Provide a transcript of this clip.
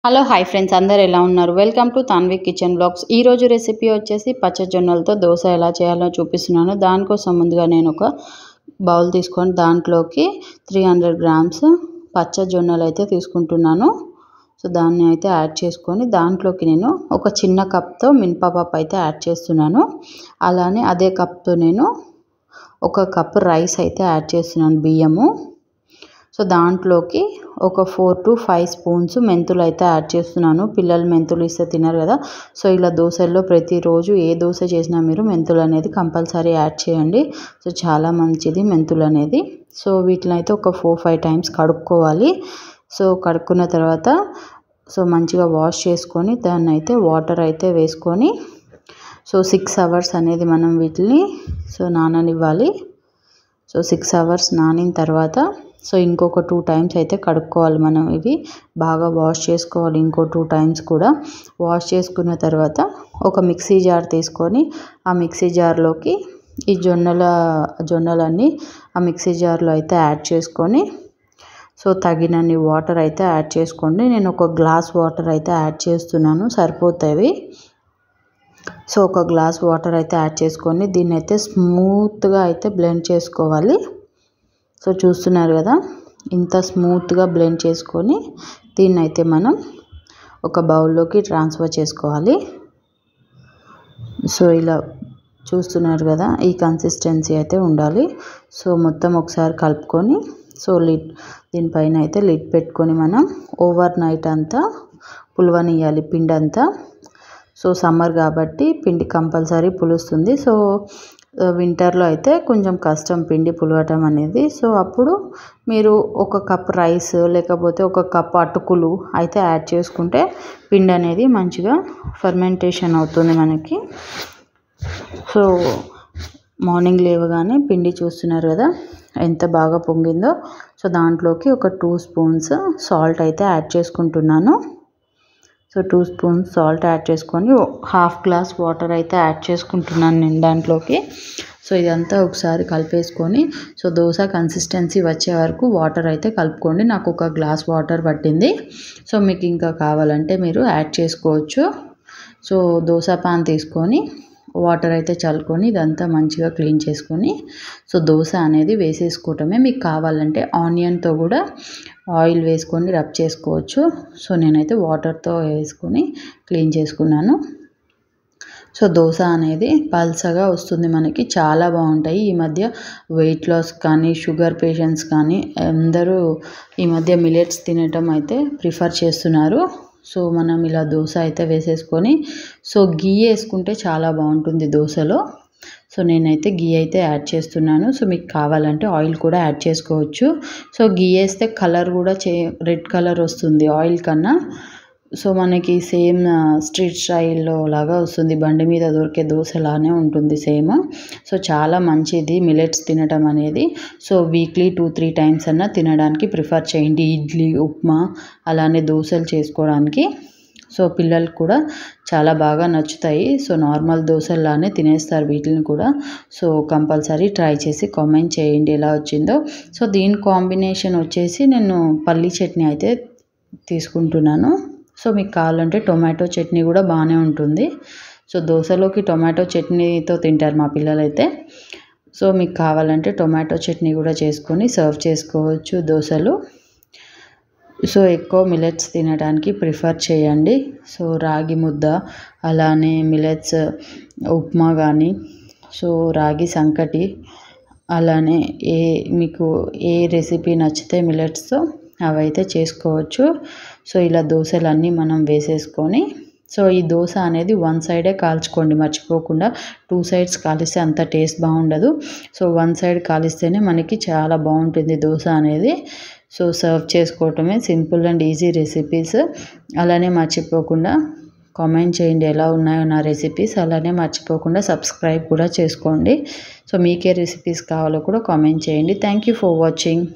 Hello hi friends, అందరు ఎలా ఉన్నారు? Welcome to Tanvi kitchen blogs. ఈరోజు రెసిపీ వచ్చేసి పచ్చజొన్నలతో దోశ ఎలా చేయాలో చూపిస్తున్నాను. దానికోసం ముందుగా నేను ఒక బౌల్ తీసుకొని దాంట్లోకి 300 గ్రామ్స్ పచ్చజొన్నలు అయితే తీసుకుంటున్నాను. సో దాన్ని అయితే యాడ్ చేసుకొని దాంట్లోకి నేను ఒక చిన్న కప్తో మినపప్పు అయితే యాడ్ చేస్తున్నాను. అలానే అదే కప్తో నేను ఒక కప్ రైస్ అయితే యాడ్ చేస్తున్నాను, బియ్యము. సో దాంట్లోకి ఒక 4 to 5 స్పూన్స్ మెంతులు అయితే యాడ్ చేస్తున్నాను. పిల్లలు మెంతులు ఇస్తే తినరు కదా. సో ఇలా దోశల్లో ప్రతిరోజు ఏ దోశ చేసినా మీరు మెంతులు అనేది కంపల్సరీ యాడ్ చేయండి. సో చాలా మంచిది మెంతులు అనేది. సో వీటిని అయితే ఒక 4-5 టైమ్స్ కడుక్కోవాలి. సో కడుక్కున్న తర్వాత సో మంచిగా వాష్ చేసుకొని దాన్ని అయితే వాటర్ అయితే వేసుకొని సో 6 hours అనేది మనం వీటిని సో నాననివ్వాలి. సో 6 hours నానిన తర్వాత సో ఇంకొక 2 టైమ్స్ అయితే కడుక్కోవాలి. మనం ఇవి బాగా వాష్ చేసుకోవాలి. ఇంకో 2 టైమ్స్ కూడా వాష్ చేసుకున్న తర్వాత ఒక మిక్సీ జార్ తీసుకొని ఆ మిక్సీ జార్లోకి ఈ జొన్నలన్నీ ఆ మిక్సీ జార్లో అయితే యాడ్ చేసుకొని సో తగినన్ని వాటర్ అయితే యాడ్ చేసుకోండి. నేను ఒక గ్లాస్ వాటర్ అయితే యాడ్ చేస్తున్నాను, సరిపోతాయి. సో ఒక గ్లాస్ వాటర్ అయితే యాడ్ చేసుకొని దీన్ని అయితే స్మూత్గా అయితే బ్లెండ్ చేసుకోవాలి. సో చూస్తున్నారు కదా, ఇంత స్మూత్గా బ్లెండ్ చేసుకొని దీన్ని అయితే మనం ఒక బౌల్లోకి ట్రాన్స్ఫర్ చేసుకోవాలి. సో ఇలా చూస్తున్నారు కదా, ఈ కన్సిస్టెన్సీ అయితే ఉండాలి. సో మొత్తం ఒకసారి కలుపుకొని సో దీనిపైన అయితే లిడ్ పెట్టుకొని మనం ఓవర్ నైట్ అంతా పులవనియాలి పిండి అంతా. సో సమ్మర్ కాబట్టి పిండి కంపల్సరీ పులుస్తుంది. సో వింటర్లో అయితే కొంచెం కష్టం పిండి పులవటం అనేది. సో అప్పుడు మీరు ఒక కప్ రైస్ లేకపోతే ఒక కప్ అటుకులు అయితే యాడ్ చేసుకుంటే పిండి అనేది మంచిగా ఫర్మెంటేషన్ అవుతుంది మనకి. సో మార్నింగ్ లేవగానే పిండి చూస్తున్నారు కదా ఎంత బాగా పొంగిందో. సో దాంట్లోకి ఒక 2 స్పూన్స్ సాల్ట్ అయితే యాడ్ చేసుకుంటున్నాను. సో 2 స్పూన్స్ సాల్ట్ యాడ్ చేసుకొని హాఫ్ గ్లాస్ వాటర్ అయితే యాడ్ చేసుకుంటున్నాను నేను దాంట్లోకి. సో ఇదంతా ఒకసారి కలిపేసుకొని సో దోశ కన్సిస్టెన్సీ వచ్చే వరకు వాటర్ అయితే కలుపుకోండి. నాకు ఒక గ్లాస్ వాటర్ పట్టింది. సో మీకు ఇంకా కావాలంటే మీరు యాడ్ చేసుకోవచ్చు. సో దోశ పాన్ తీసుకొని వాటర్ అయితే చల్లుకొని ఇదంతా మంచిగా క్లీన్ చేసుకొని సో దోశ అనేది వేసేసుకోవటమే. మీకు కావాలంటే ఆనియన్తో కూడా ఆయిల్ వేసుకొని రబ్ చేసుకోవచ్చు. సో నేనైతే వాటర్తో వేసుకొని క్లీన్ చేసుకున్నాను. సో దోశ అనేది పల్చగా వస్తుంది మనకి, చాలా బాగుంటాయి. ఈ మధ్య వెయిట్ లాస్ కానీ షుగర్ పేషెంట్స్ కానీ అందరూ ఈ మధ్య మిల్లెట్స్ తినటం అయితే ప్రిఫర్ చేస్తున్నారు. సో మనం ఇలా దోశ అయితే వేసేసుకొని సో గీ వేసుకుంటే చాలా బాగుంటుంది దోశలో. సో నేనైతే గీ అయితే యాడ్ చేస్తున్నాను. సో మీకు కావాలంటే ఆయిల్ కూడా యాడ్ చేసుకోవచ్చు. సో గీ వేస్తే కలర్ కూడా రెడ్ కలర్ వస్తుంది ఆయిల్ కన్నా. సో మనకి సేమ్ స్ట్రీట్ స్టైల్లో లాగా వస్తుంది, బండి మీద దొరికే దోశలానే ఉంటుంది సేమ్. సో చాలా మంచిది మిల్లెట్స్ తినడం అనేది. సో వీక్లీ 2-3 టైమ్స్ అన్నా తినడానికి ప్రిఫర్ చేయండి. ఇడ్లీ, ఉప్మా అలానే దోశలు చేసుకోవడానికి. సో పిల్లలకు కూడా చాలా బాగా నచ్చుతాయి. సో నార్మల్ దోశల్లానే తినేస్తారు వీటిని కూడా. సో కంపల్సరీ ట్రై చేసి కామెంట్ చేయండి ఎలా వచ్చిందో. సో దీని కాంబినేషన్ వచ్చేసి నేను పల్లీ చట్నీ అయితే తీసుకుంటున్నాను. సో మీకు కావాలంటే టొమాటో చట్నీ కూడా బాగానే ఉంటుంది. సో దోశలోకి టొమాటో చట్నీతో తింటారు మా పిల్లలైతే. సో మీకు కావాలంటే టొమాటో చట్నీ కూడా చేసుకొని సర్వ్ చేసుకోవచ్చు దోశలు. సో ఎక్కువ మిల్లెట్స్ తినడానికి ప్రిఫర్ చేయండి. సో రాగి ముద్ద అలానే మిల్లెట్స్ ఉప్మా కానీ సో రాగి సంకటి అలానే మీకు ఏ రెసిపీ నచ్చితే మిల్లెట్స్తో అవైతే చేసుకోవచ్చు. సో ఇలా దోశలన్నీ మనం వేసేసుకొని సో ఈ దోశ అనేది 1 సైడే కాల్చుకోండి మర్చిపోకుండా. 2 sides కాలిస్తే అంత టేస్ట్ బాగుండదు. సో 1 side కాలిస్తేనే మనకి చాలా బాగుంటుంది దోశ అనేది. సో సర్వ్ చేసుకోవటమే, సింపుల్ అండ్ ఈజీ రెసిపీస్. అలానే మర్చిపోకుండా కామెంట్ చేయండి ఎలా ఉన్నాయో నా రెసిపీస్. అలానే మర్చిపోకుండా సబ్స్క్రైబ్ కూడా చేసుకోండి. సో మీకే రెసిపీస్ కావాలో కూడా కామెంట్ చేయండి. Thank you for watching.